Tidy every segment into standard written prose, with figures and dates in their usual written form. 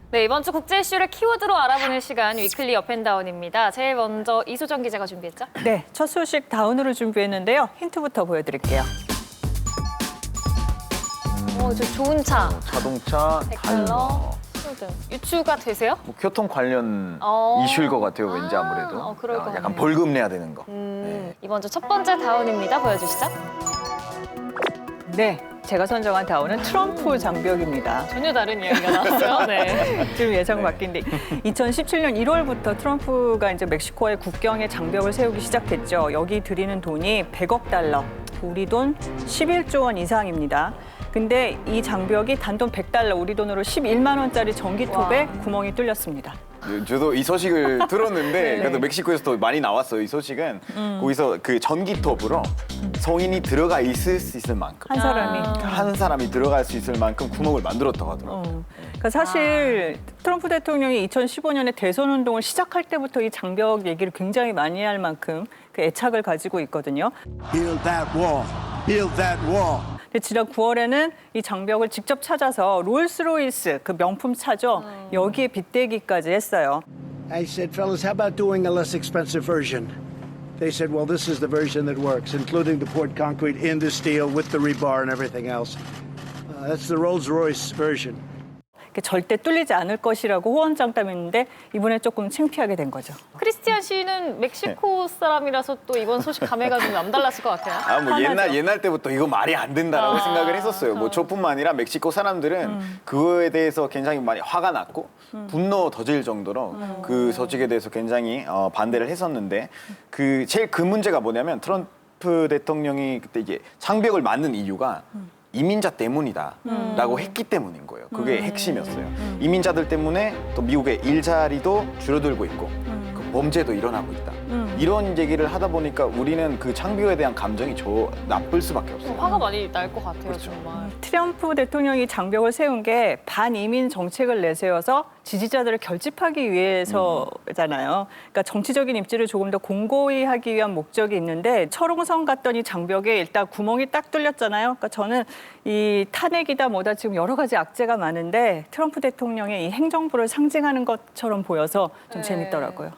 네, 이번 주 국제 이슈를 키워드로 알아보는 시간 위클리 업앤다운입니다. 제일 먼저 이소정 기자가 준비했죠? 네, 첫 소식 다운으로 준비했는데요. 힌트부터 보여드릴게요. 저 좋은 차, 자동차, 100달러, 신호등. 유추가 되세요? 뭐 교통 관련 이슈일 것 같아요. 왠지 아무래도. 그럴 것 약간 같네요. 벌금 내야 되는 거. 이번 주 첫 번째 다운입니다. 보여주시죠. 네, 제가 선정한 다운은 트럼프 장벽입니다. 전혀 다른 이야기가 나왔어요. 네. 좀 예상 바뀐데 2017년 1월부터 트럼프가 이제 멕시코의 국경에 장벽을 세우기 시작했죠. 여기 들이는 돈이 100억 달러, 우리 돈 11조 원 이상입니다. 근데 이 장벽이 단돈 100달러, 우리 돈으로 11만 원짜리 전기톱에 구멍이 뚫렸습니다. 저도 이 소식을 들었는데 그래도 멕시코에서도 많이 나왔어요. 이 소식은 거기서 그 전기톱으로 성인이 들어가 있을 수 있을 만큼 한 사람이. 한 사람이 들어갈 수 있을 만큼 구멍을 만들었다고 하더라고요. 그러니까 사실 트럼프 대통령이 2015년에 대선 운동을 시작할 때부터 이 장벽 얘기를 굉장히 많이 할 만큼 그 애착을 가지고 있거든요. Build that wall. Build that wall. 근데 지난 9월에는 이 장벽을 직접 찾아서 롤스로이스, 그 명품 차죠. 여기에 빗대기까지 했어요. I said, fellas, how about doing a less expensive version? They said, well, this is the version that works, including the poured concrete in the steel with the rebar and everything else. That's the Rolls-Royce version. 절대 뚫리지 않을 것이라고 호언장담했는데 이번에 조금 창피하게 된 거죠. 크리스티안 씨는 멕시코 사람이라서 또 이번 소식 감회가 좀 남달랐을 것 같아요. 뭐 화나죠. 옛날 때부터 이거 말이 안 된다라고 생각을 했었어요. 뭐 저뿐만 아니라 멕시코 사람들은 그거에 대해서 굉장히 많이 화가 났고 분노 터질 정도로 그 소식에 대해서 굉장히 반대를 했었는데 제일 그 문제가 뭐냐면 트럼프 대통령이 그때 이게 장벽을 만든 이유가 이민자 때문이다라고 했기 때문인 거예요. 그게 핵심이었어요. 이민자들 때문에 또 미국의 일자리도 줄어들고 있고 그 범죄도 일어나고 있다. 이런 얘기를 하다 보니까 우리는 그 장벽에 대한 감정이 나쁠 수밖에 없어요. 화가 많이 날 것 같아요, 그렇죠. 정말. 트럼프 대통령이 장벽을 세운 게 반이민 정책을 내세워서 지지자들을 결집하기 위해서잖아요. 그러니까 정치적인 입지를 조금 더 공고히 하기 위한 목적이 있는데 철옹성 갔더니 장벽에 일단 구멍이 딱 뚫렸잖아요. 그러니까 저는 이 탄핵이다 뭐다 지금 여러 가지 악재가 많은데 트럼프 대통령의 이 행정부를 상징하는 것처럼 보여서 좀 재밌더라고요.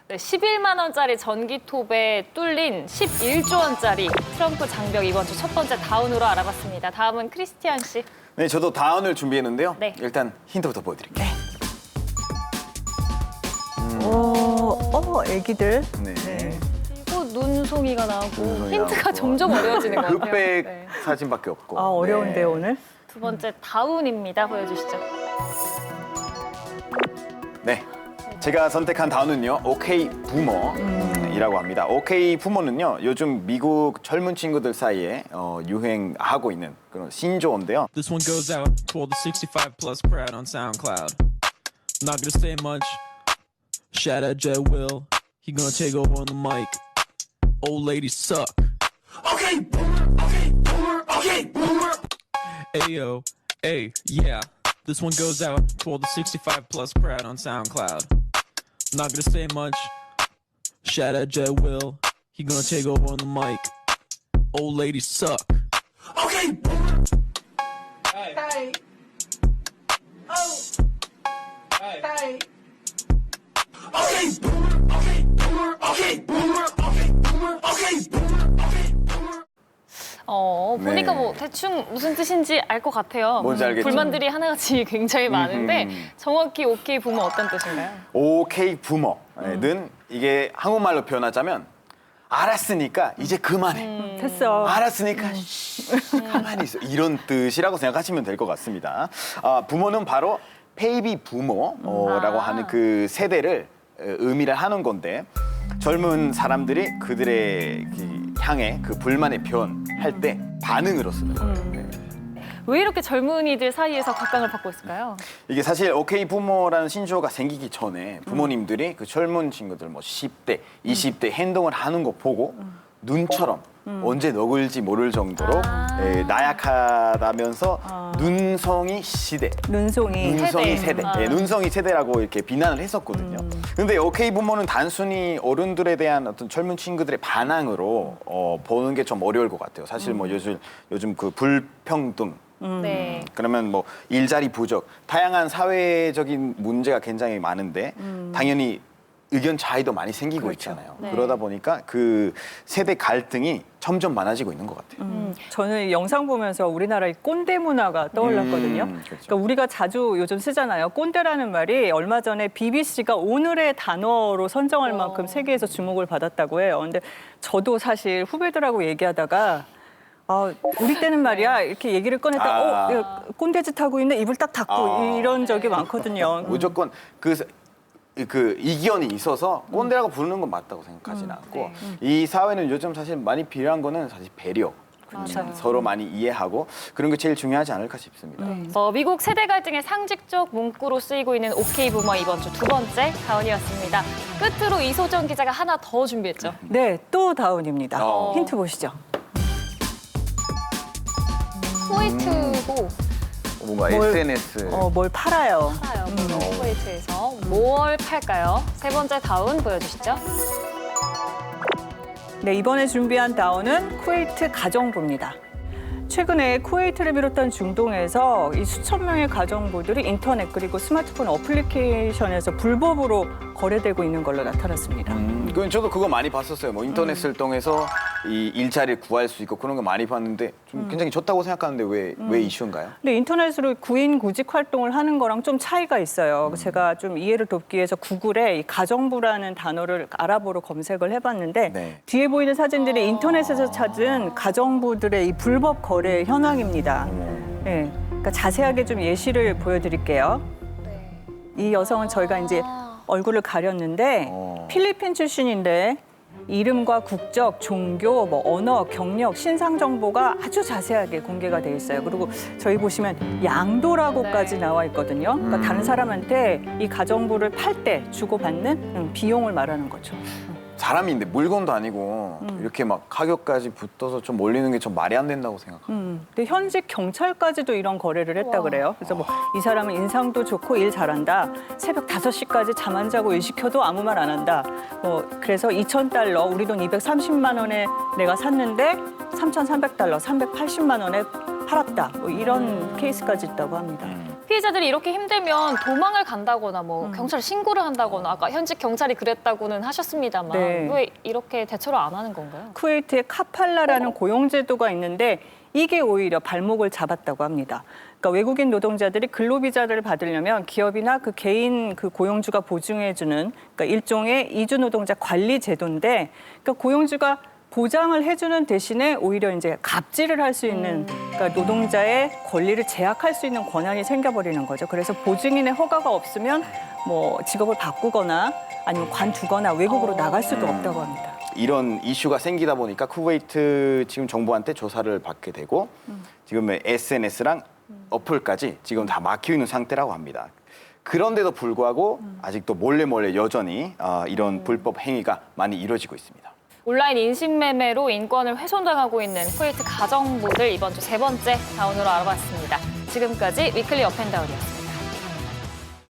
네, 11만 원짜리 전기톱에 뚫린 11조 원짜리 트럼프 장벽 이번 주 첫 번째 다운으로 알아봤습니다. 다음은 크리스티안 씨. 네, 저도 다운을 준비했는데요. 네. 일단 힌트부터 보여드릴게요. 애기들. 네. 그리고 눈송이가 나오고 눈송이 힌트가 나오고. 점점 어려워지는 것 같아요. 흑백 네. 사진밖에 없고. 아, 어려운데 네. 오늘. 두 번째 다운입니다. 보여주시죠. 네. 제가 선택한 단어는요, 오케이 부모이라고 합니다. 오케이 부모는요, 요즘 미국 젊은 친구들 사이에 유행하고 있는 그런 신조어인데요. This one goes out to all the 65 plus crowd on SoundCloud. Not gonna say much. Shout out Jet Will. He gonna take over on the mic. Old ladies suck. Okay, boomer. Okay, boomer. Okay, boomer. Ayo, hey, yeah. This one goes out to all the 65 plus crowd on SoundCloud. Not gonna say much. Shout out Jet Will. He gonna take over on the mic. Old ladies suck. Okay, boomer. Hey. Oh. Hey. Okay, boomer. Okay, boomer. Okay, boomer. Okay, boomer. Okay, boomer. Okay, boomer. 보니까 네. 뭐 대충 무슨 뜻인지 알 것 같아요. 뭔지 알겠죠? 불만들이 하나같이 굉장히 많은데 정확히 오케이 보면 어떤 뜻인가요? 오케이 부모는 이게 한국말로 표현하자면 알았으니까 이제 그만해. 됐어. 알았으니까 가만히 있어. 이런 뜻이라고 생각하시면 될 것 같습니다. 부모는 바로 베이비 부모라고 하는 그 세대를 의미를 하는 건데 젊은 사람들이 그들의 향해 그 불만의 표현할 때 반응으로 쓰는 거예요. 네. 왜 이렇게 젊은이들 사이에서 각광을 받고 있을까요? 이게 사실 오케이 부모라는 신조어가 생기기 전에 부모님들이 그 젊은 친구들 뭐 10대, 20대 행동을 하는 거 보고 눈처럼 언제 녹을지 모를 정도로 나약하다면서 눈송이 시대, 눈송이. 눈송이 세대, 아. 눈송이 세대라고 이렇게 비난을 했었거든요. 근데 오케이 부모는 단순히 어른들에 대한 어떤 젊은 친구들의 반항으로 보는 게 좀 어려울 것 같아요. 사실 뭐 요즘 그 불평등 네. 그러면 뭐 일자리 부족, 다양한 사회적인 문제가 굉장히 많은데 당연히 의견 차이도 많이 생기고 있잖아요. 네. 그러다 보니까 그 세대 갈등이 점점 많아지고 있는 것 같아요. 저는 이 영상 보면서 우리나라의 꼰대 문화가 떠올랐거든요. 그렇죠. 그러니까 우리가 자주 요즘 쓰잖아요. 꼰대라는 말이 얼마 전에 BBC가 오늘의 단어로 선정할 만큼 세계에서 주목을 받았다고 해요. 근데 저도 사실 후배들하고 얘기하다가 우리 때는 말이야 이렇게 얘기를 꺼냈다. 야, 꼰대짓 하고 있네. 입을 딱 닫고 이런 적이 많거든요. 무조건 그 이견이 있어서 꼰대라고 부르는 건 맞다고 생각하지는 않고 이 사회는 요즘 사실 많이 필요한 거는 사실 배려. 맞아요. 서로 많이 이해하고 그런 게 제일 중요하지 않을까 싶습니다. 미국 세대 갈등의 상징적 문구로 쓰이고 있는 오케이 부머 이번 주 두 번째 다운이었습니다. 끝으로 이소정 기자가 하나 더 준비했죠. 네, 또 다운입니다. 어. 힌트 보시죠. 쿠웨이트고 뭔가 뭘- SNS 뭘 팔아요. 팔아요. 쿠웨이트에서 뭘 팔까요? 세 번째 다운 보여주시죠. 네, 이번에 준비한 다운은 쿠웨이트 가정부입니다. 최근에 쿠웨이트를 비롯한 중동에서 이 수천 명의 가정부들이 인터넷 그리고 스마트폰 어플리케이션에서 불법으로 거래되고 있는 걸로 나타났습니다. 저도 그거 많이 봤었어요. 뭐 인터넷을 통해서 이 일자리를 구할 수 있고 그런 거 많이 봤는데 좀 굉장히 좋다고 생각하는데 왜 이슈인가요? 근데 인터넷으로 구인 구직 활동을 하는 거랑 좀 차이가 있어요. 제가 좀 이해를 돕기 위해서 구글에 이 가정부라는 단어를 알아보러 검색을 해봤는데 네. 뒤에 보이는 사진들이 인터넷에서 찾은 가정부들의 이 불법 거래 현황입니다. 네, 그러니까 자세하게 좀 예시를 보여드릴게요. 이 여성은 저희가 이제 얼굴을 가렸는데 필리핀 출신인데 이름과 국적, 종교, 뭐 언어, 경력, 신상 정보가 아주 자세하게 공개가 돼 있어요. 그리고 저희 보시면 양도라고까지 나와 있거든요. 그러니까 다른 사람한테 이 가정부를 팔 때 주고받는 비용을 말하는 거죠. 사람인데 물건도 아니고 이렇게 막 가격까지 붙어서 좀 올리는 게 좀 말이 안 된다고 생각합니다. 근데 현직 경찰까지도 이런 거래를 했다 그래요. 그래서 뭐 이 사람은 인상도 좋고 일 잘한다. 새벽 5시까지 잠 안 자고 일 시켜도 아무 말 안 한다. 그래서 $2,000, 우리 돈 230만 원에 내가 샀는데 3,300달러, 380만 원에 팔았다. 뭐 이런 케이스까지 있다고 합니다. 피해자들이 이렇게 힘들면 도망을 간다거나 뭐 경찰에 신고를 한다거나 아까 현직 경찰이 그랬다고는 하셨습니다만 네. 왜 이렇게 대처를 안 하는 건가요? 쿠웨이트에 카팔라라는 고용제도가 있는데 이게 오히려 발목을 잡았다고 합니다. 그러니까 외국인 노동자들이 근로비자를 받으려면 기업이나 그 개인 그 고용주가 보증해주는 그러니까 일종의 이주 노동자 관리 제도인데 그러니까 고용주가 보장을 해주는 대신에 오히려 이제 갑질을 할 수 있는 그러니까 노동자의 권리를 제약할 수 있는 권한이 생겨버리는 거죠. 그래서 보증인의 허가가 없으면 뭐 직업을 바꾸거나 아니면 관두거나 외국으로 나갈 수도 없다고 합니다. 이런 이슈가 생기다 보니까 쿠웨이트 지금 정부한테 조사를 받게 되고 지금 SNS랑 어플까지 지금 다 막혀 있는 상태라고 합니다. 그런데도 불구하고 아직도 몰래 여전히 이런 불법 행위가 많이 이루어지고 있습니다. 온라인 인신매매로 인권을 훼손당하고 있는 쿠웨이트 가정부들 이번 주 세 번째 다운으로 알아봤습니다. 지금까지 위클리 업앤다운이었습니다.